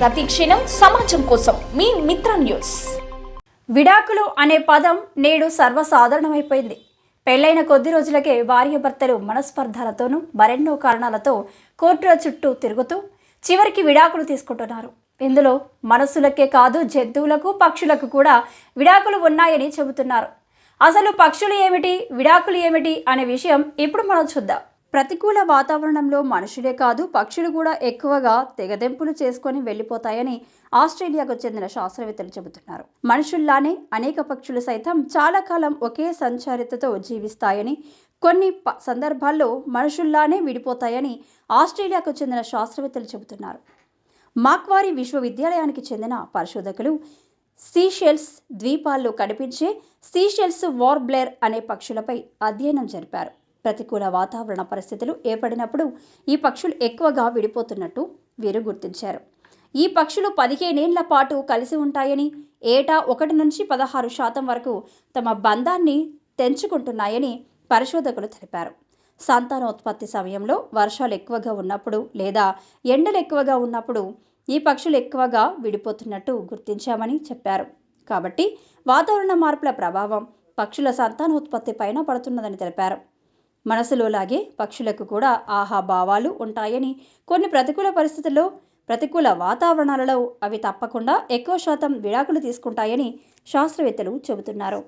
ప్రతి క్షణం సమాజం కోసం మీ మిత్ర న్యూస్. విడాకులు అనే పదం నేడు సర్వసాధారణమైపోయింది. పెళ్లైన కొద్ది రోజులకే భార్యాభర్తలు మనస్పర్ధలతోనూ మరెన్నో కారణాలతో కోర్టుల చుట్టూ తిరుగుతూ చివరికి విడాకులు తీసుకుంటున్నారు. ఇందులో మనసులకే కాదు జంతువులకు, పక్షులకు కూడా విడాకులు ఉన్నాయని చెబుతున్నారు. అసలు పక్షులు ఏమిటి, విడాకులు ఏమిటి అనే విషయం ఇప్పుడు మనం చూద్దాం. ప్రతికూల వాతావరణంలో మనుషులే కాదు పక్షులు కూడా ఎక్కువగా తెగదెంపులు చేసుకొని వెళ్ళిపోతాయని ఆస్ట్రేలియాకు చెందిన శాస్త్రవేత్తలు చెబుతున్నారు. మనుషుల్లానే అనేక పక్షులు సైతం చాలా కాలం ఒకే సంచారితతో జీవిస్తాయని, కొన్ని సందర్భాల్లో మనుషుల్లానే విడిపోతాయని ఆస్ట్రేలియాకు చెందిన శాస్త్రవేత్తలు చెబుతున్నారు. మాక్వారీ విశ్వవిద్యాలయానికి చెందిన పరిశోధకులు సీషెల్స్ ద్వీపాల్లో కనిపించే సీషెల్స్ వార్బ్లర్ అనే పక్షులపై అధ్యయనం జరిపారు. ప్రతికూల వాతావరణ పరిస్థితులు ఏర్పడినప్పుడు ఈ పక్షులు ఎక్కువగా విడిపోతున్నట్టు వీరు గుర్తించారు. ఈ పక్షులు 15 ఏళ్ల పాటు కలిసి ఉంటాయని, ఏటా 1 నుంచి 16% వరకు తమ బంధాన్ని తెంచుకుంటున్నాయని పరిశోధకులు తెలిపారు. సంతానోత్పత్తి సమయంలో వర్షాలు ఎక్కువగా ఉన్నప్పుడు లేదా ఎండలు ఎక్కువగా ఉన్నప్పుడు ఈ పక్షులు ఎక్కువగా విడిపోతున్నట్టు గుర్తించామని చెప్పారు. కాబట్టి వాతావరణ మార్పుల ప్రభావం పక్షుల సంతానోత్పత్తి పైన పడుతున్నదని తెలిపారు. మనసులో లాగే పక్షులకు కూడా ఆహాభావాలు ఉంటాయని, కొన్ని ప్రతికూల పరిస్థితుల్లో, ప్రతికూల వాతావరణాలలో అవి తప్పకుండా ఎక్కువ శాతం విడాకులు తీసుకుంటాయని శాస్త్రవేత్తలు చెబుతున్నారు.